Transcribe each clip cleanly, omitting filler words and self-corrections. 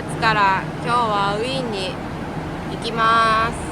発から今日はウィーンに行きます。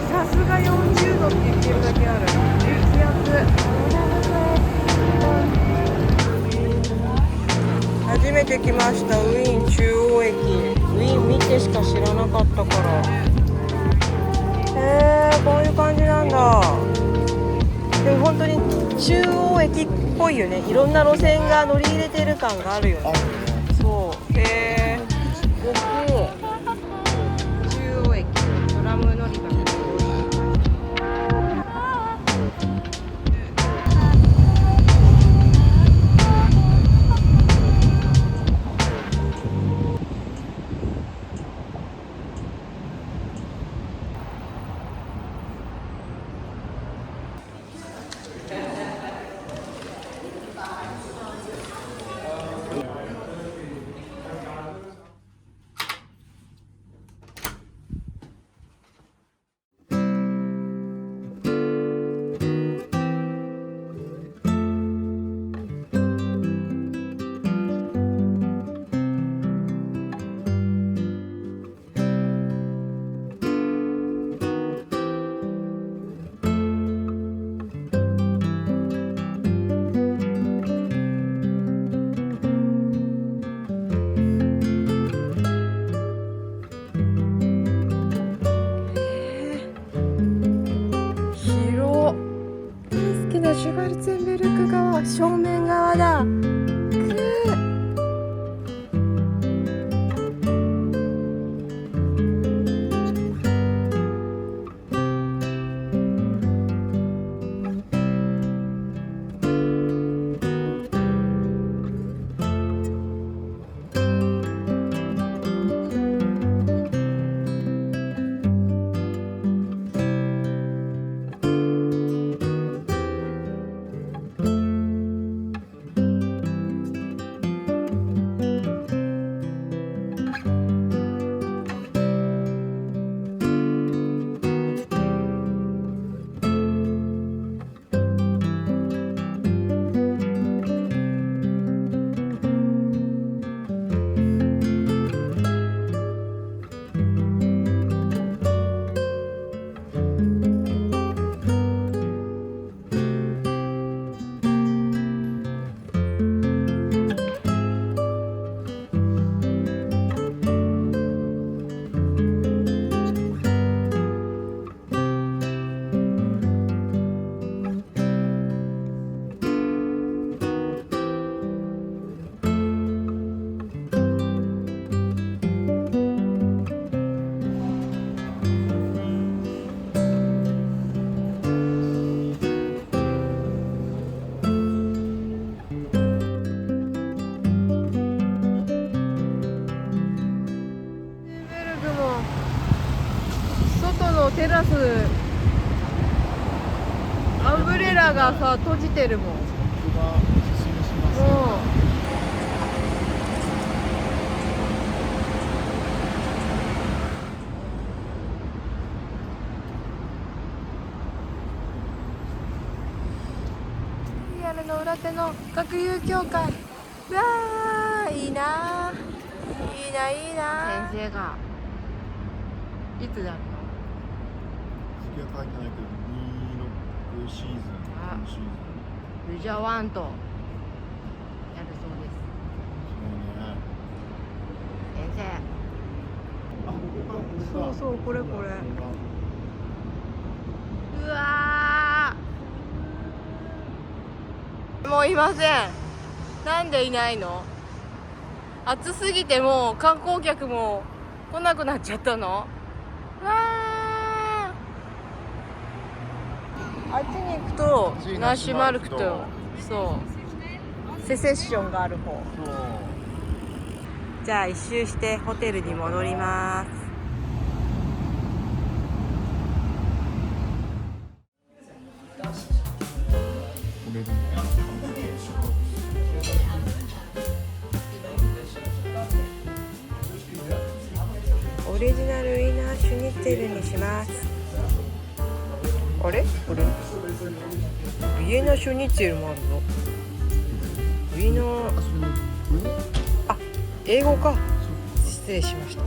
さすが40度って言ってるだけある。激アツ。初めて来ましたウィーン中央駅。ウィーン見てしか知らなかったから。こういう感じなんだ。でも本当に中央駅っぽいよね。いろんな路線が乗り入れてる感があるよね。そう。大きい。中央駅トラム乗り場。シュバルツェンベルク側、正面側だ。テラスアンブレラがさ閉じてるもん。リアルの裏手の学友協会。わーいいな、いいな、いいな。先生がいつだろう。書いてないけど26シーズン、4シーズンルジャワンとやるそうです。そうそう、これこれ。うわー、もういません。なんでいないの？暑すぎてもう観光客も来なくなっちゃったの？わー、あっちに行くとナッシュマルクと、そうセセッションがある方。じゃあ一周してホテルに戻ります。オリジナルウィナーシュニッツェルにします。あれこれビエナシュニッツェルもあるぞ。ウィナー、あ、英語か。失礼しました。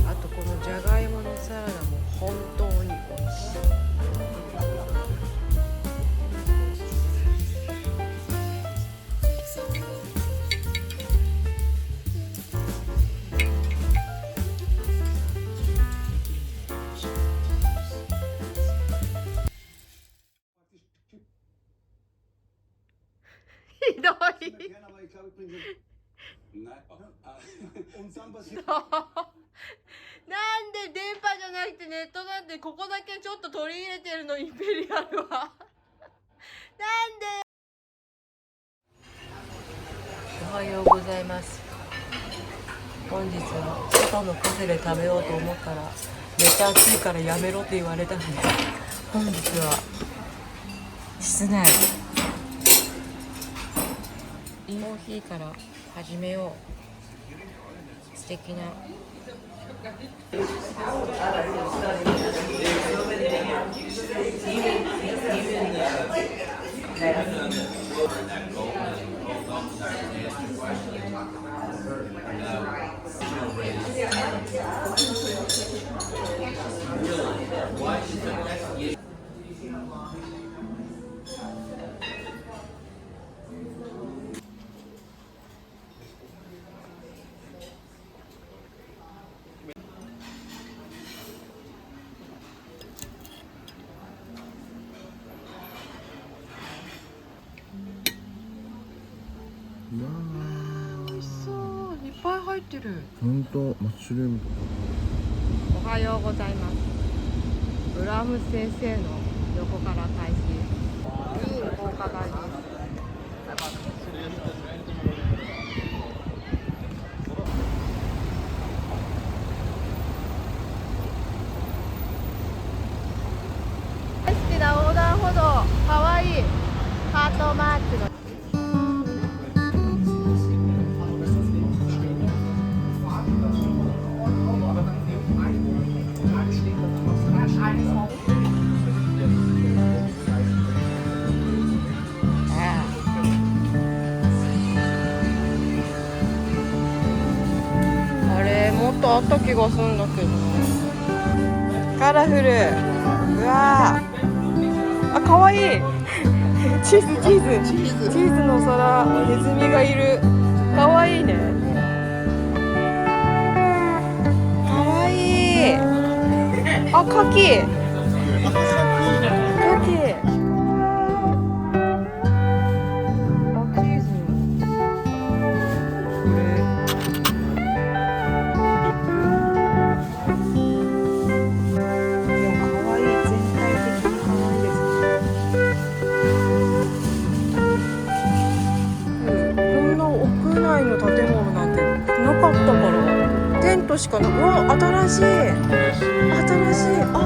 あとこのじゃがいものサラダも本当に美味しい。ひどい。なんで電波じゃなくてネットなんてここだけちょっと取り入れてるのインペリアルはなんで。おはようございます。本日は外のカフェで食べようと思ったらめっちゃ暑いからやめろって言われたので、本日は室内コーヒーから始めよう。素敵な美味しそう。いっぱい入ってる。本当、マッシュルームとか。おはようございます。ブラームス先生の横から開始。ウィーン工科大です。大好きな横断歩道、かわいいハートマークのもっとあった気がするんだけど。カラフル。うわー、あ、かわいいチーズの皿、ネズミがいる。かわいいね。かわいい。あ、カキの建物なんてなかったから、色しかなく、うわ新しい、新しい、あ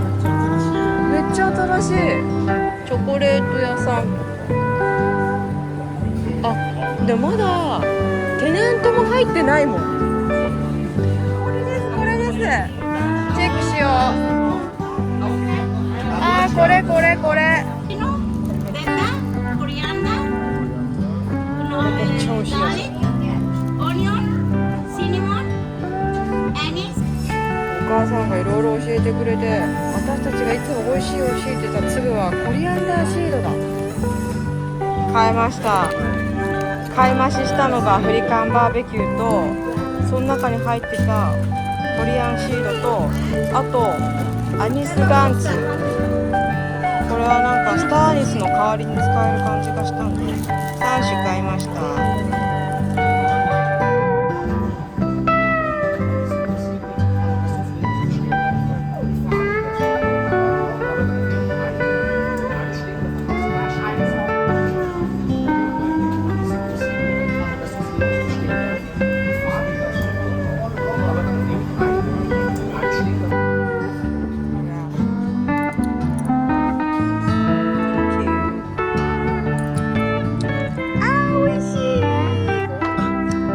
めっちゃ新しいチョコレート屋さんとか、あでもまだテナントも入ってないもん。これですこれです、チェックしよう。あーこれこれこれ超美味しいやつ。お母さんがいろいろ教えてくれて、私たちがいつも美味しい美味しいって言った粒はコリアンダーシードだ。買いました。買い増ししたのがアフリカンバーベキューと、その中に入ってたコリアンシードと、あとアニスガンツ、これはなんかスターアニスの代わりに使える感じがしたんで3種買いました。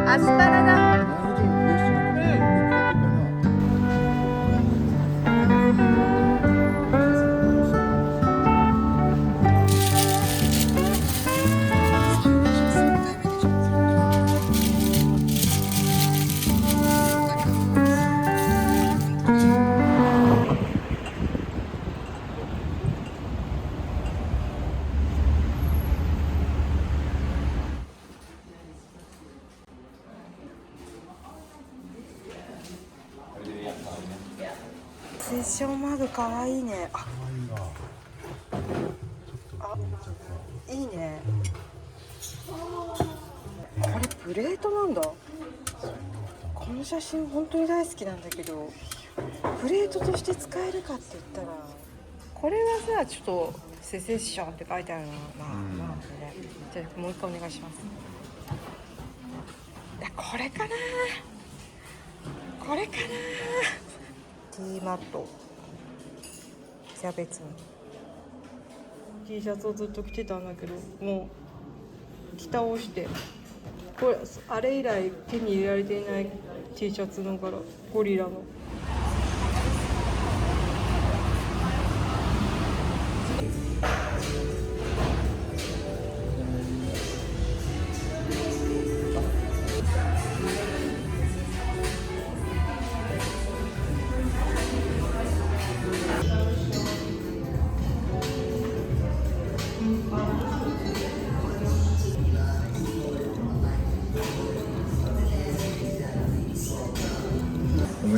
アスパラだ。セッションマグかわいいね。あ、いいね。これプレートなんだ。この写真本当に大好きなんだけど、プレートとして使えるかって言ったら、これはさちょっとセセッションって書いてあるの。まあね。じゃあもう一回お願いします。いやこれかな。これかな。ティーマット、キャベツの T シャツをずっと着てたんだけど、もう着倒して、これあれ以来手に入れられていない T シャツの柄、ゴリラの。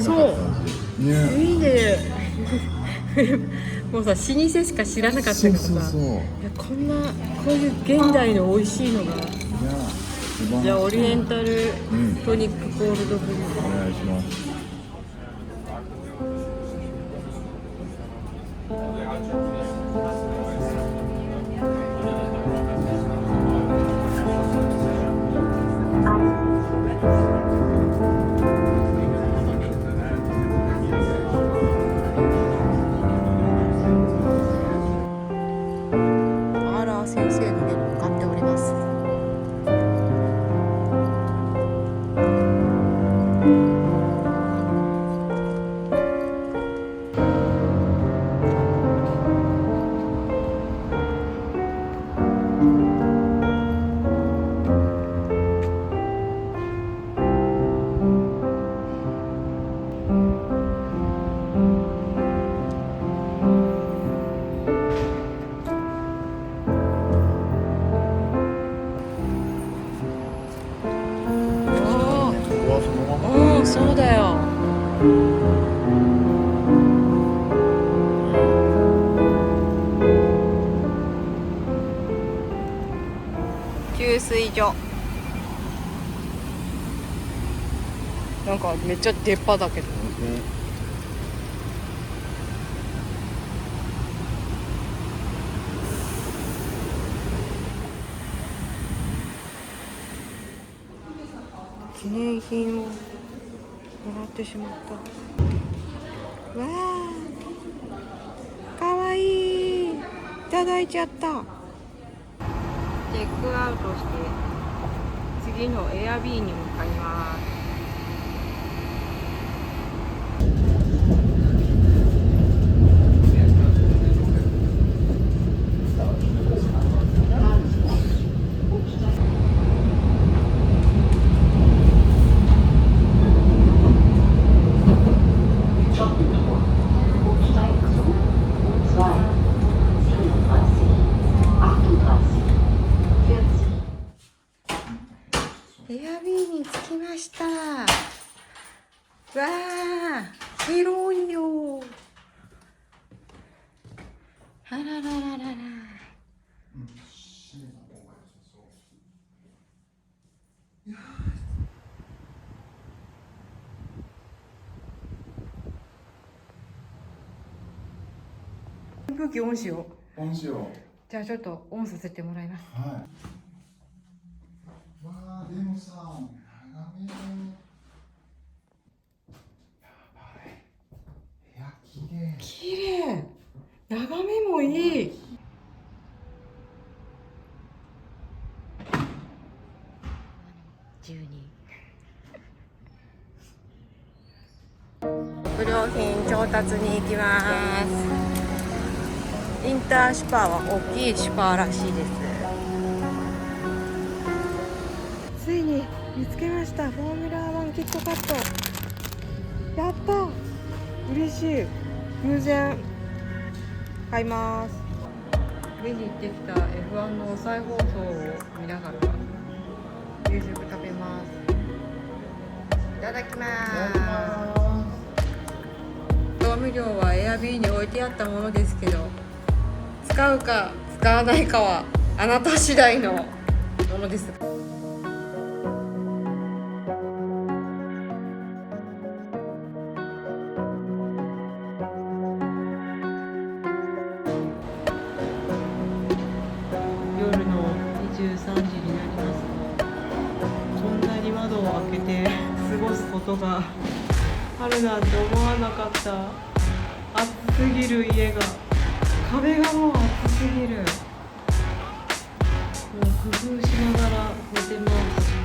そういいね。もうさ老舗しか知らなかったからさ、いやこんなこういう現代の美味しいのが。じゃあオリエンタルトニックコールドブルー、お願いします。アーラー先生の家に向かっております。そうだよ。給水所。なんかめっちゃ出っ歯だけど。記念品をらってしまった。わあ、かわいい。いただいちゃった。チェックアウトして次のエアビーに向かいます。エアビーに着きました。わあ、広いよ。あららららら。扇風機オンしよう。オンしよう。じゃあちょっとオンさせてもらいます。はい。わあ、でもさ、眺める。やばい。部屋きれい。綺麗。眺めもいい。12。不良品調達に行きます。インターシュパーは大きいシュパーらしいです。ついに見つけました。フォーミュラー1キットカット。やった。嬉しい。偶然買います。上に行ってきた F1 の再放送を見ながら夕食食べます。いただきます。調味料はエアビーに置いてあったものですけど、使うか使わないかはあなた次第のものです。夜の23時になりますが、こんなに窓を開けて過ごすことがあるなんて思わなかった。暑すぎる家が、壁がもう暑すぎる。もう工夫しながら寝てます。